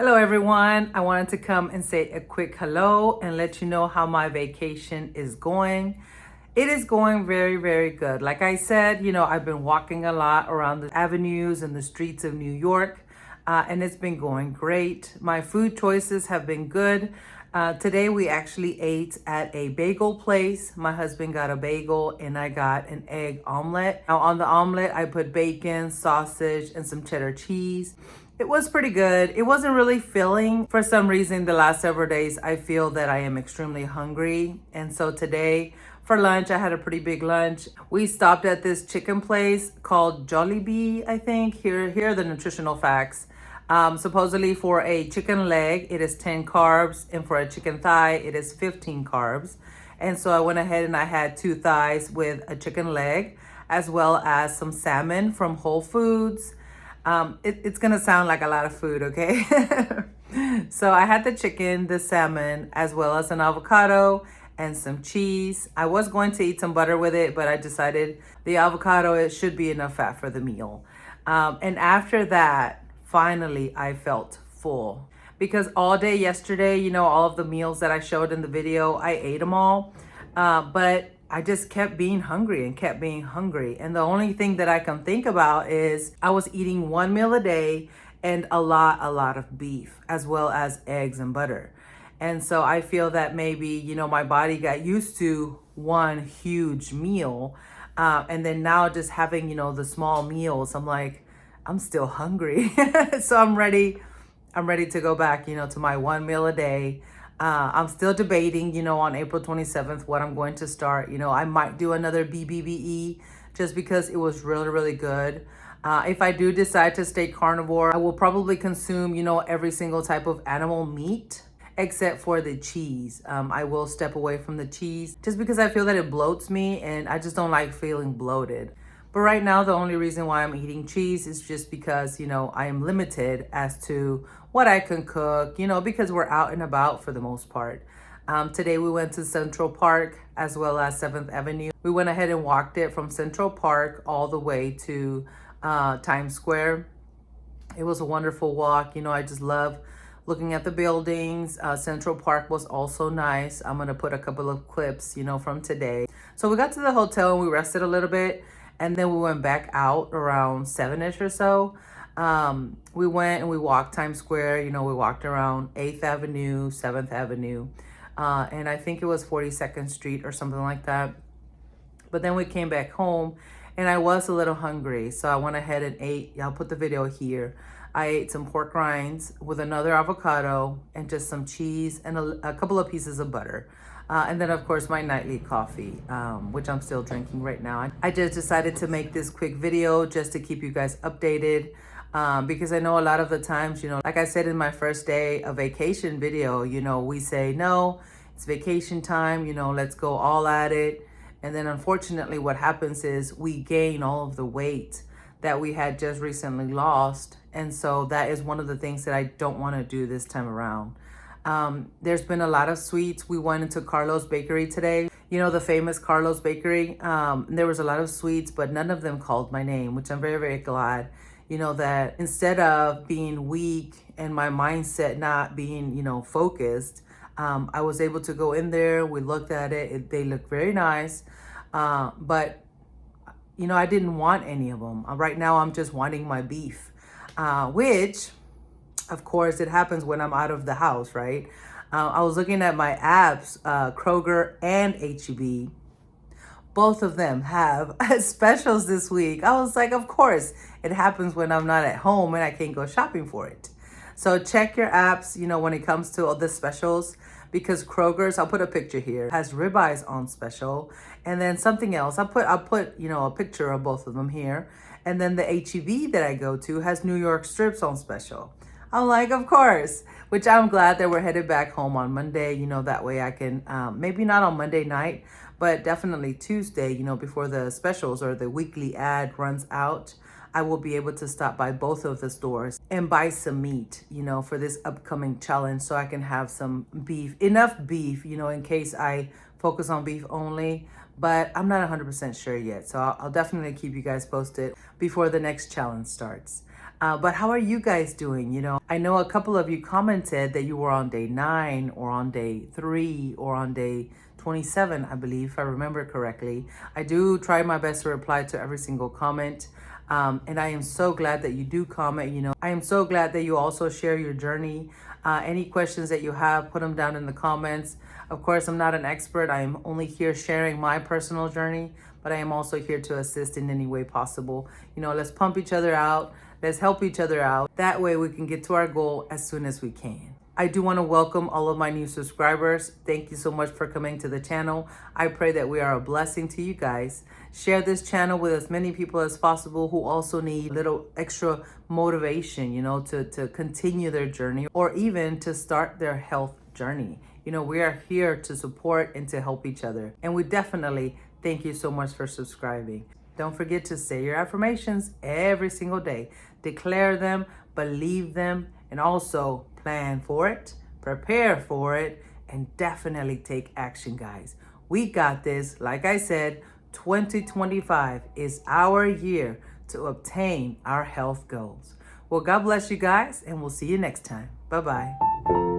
Hello everyone. I wanted to come and say a quick hello and let you know how my vacation is going. It is going very, very good. Like I said, I've been walking a lot around the avenues and the streets of New York, and it's been going great. My food choices have been good. Today we actually ate at a bagel place. My husband got a bagel and I got an egg omelet. Now on the omelet, I put bacon, sausage, and some cheddar cheese. It was pretty good. It wasn't really filling. For some reason, the last several days, I feel that I am extremely hungry. And so today, for lunch, I had a pretty big lunch. We stopped at this chicken place called Jollibee, I think. Here are the nutritional facts. Supposedly for a chicken leg, it is 10 carbs. And for a chicken thigh, it is 15 carbs. And so I went ahead and I had 2 thighs with a chicken leg, as well as some salmon from Whole Foods. It's gonna sound like a lot of food, okay? So I had the chicken, the salmon, as well as an avocado and some cheese. I was going to eat some butter with it, but I decided the avocado, it should be enough fat for the meal. And after that, finally, I felt full. Because all day yesterday, all of the meals that I showed in the video, I ate them all. But I just kept being hungry and kept being hungry. And the only thing that I can think about is I was eating 1 meal a day and a lot of beef, as well as eggs and butter. And so I feel that maybe, my body got used to one huge meal. And then now just having, the small meals, I'm like, I'm still hungry. So I'm ready to go back, to my 1 meal a day. I'm still debating, on April 27th, what I'm going to start. I might do another BBBE just because it was really, really good. If I do decide to stay carnivore, I will probably consume, every single type of animal meat except for the cheese. I will step away from the cheese just because I feel that it bloats me and I just don't like feeling bloated. But right now, the only reason why I'm eating cheese is just because, I am limited as to what I can cook, because we're out and about for the most part. Today we went to Central Park as well as 7th Avenue. We went ahead and walked it from Central Park all the way to Times Square. It was a wonderful walk. I just love looking at the buildings. Central Park was also nice. I'm gonna put a couple of clips, from today. So we got to the hotel and we rested a little bit. And then we went back out around 7-ish or so. We went and we walked Times Square. We walked around 8th Avenue, 7th Avenue. And I think it was 42nd Street or something like that. But then we came back home and I was a little hungry. So I went ahead and ate, I'll put the video here. I ate some pork rinds with another avocado and just some cheese and a couple of pieces of butter. And then, of course, my nightly coffee, which I'm still drinking right now. I just decided to make this quick video just to keep you guys updated because I know a lot of the times, like I said in my first day of vacation video, we say, no, it's vacation time, let's go all at it. And then unfortunately, what happens is we gain all of the weight that we had just recently lost. And so that is one of the things that I don't want to do this time around. There's been a lot of sweets. We went into Carlos Bakery today, the famous Carlos Bakery. There was a lot of sweets, but none of them called my name, which I'm very, very glad, that instead of being weak and my mindset not being, focused, I was able to go in there. We looked at it. They looked very nice. But, I didn't want any of them. Right now, I'm just wanting my beef, which... Of course, it happens when I'm out of the house, right? I was looking at my apps, Kroger and H-E-B. Both of them have specials this week. I was like, of course, it happens when I'm not at home and I can't go shopping for it. So check your apps, when it comes to all the specials, because Kroger's, I'll put a picture here, has ribeyes on special. And then something else, I'll put a picture of both of them here. And then the H-E-B that I go to has New York strips on special. I'm like, of course, which I'm glad that we're headed back home on Monday. That way I can, maybe not on Monday night, but definitely Tuesday, before the specials or the weekly ad runs out, I will be able to stop by both of the stores and buy some meat, for this upcoming challenge so I can have some beef, enough beef, in case I focus on beef only. But I'm not 100% sure yet. So I'll definitely keep you guys posted before the next challenge starts. But how are you guys doing? I know a couple of you commented that you were on day 9 or on day 3 or on day 27, I believe, if I remember correctly. I do try my best to reply to every single comment. And I am so glad that you do comment. I am so glad that you also share your journey. Any questions that you have, put them down in the comments. Of course, I'm not an expert. I am only here sharing my personal journey, but I am also here to assist in any way possible. Let's pump each other out. Let's help each other out. That way we can get to our goal as soon as we can. I do want to welcome all of my new subscribers. Thank you so much for coming to the channel. I pray that we are a blessing to you guys. Share this channel with as many people as possible who also need a little extra motivation, to continue their journey or even to start their health journey. We are here to support and to help each other. And we definitely thank you so much for subscribing. Don't forget to say your affirmations every single day. Declare them, believe them, and also plan for it, prepare for it, and definitely take action, guys. We got this. Like I said, 2025 is our year to obtain our health goals. Well, God bless you guys, and we'll see you next time. Bye-bye.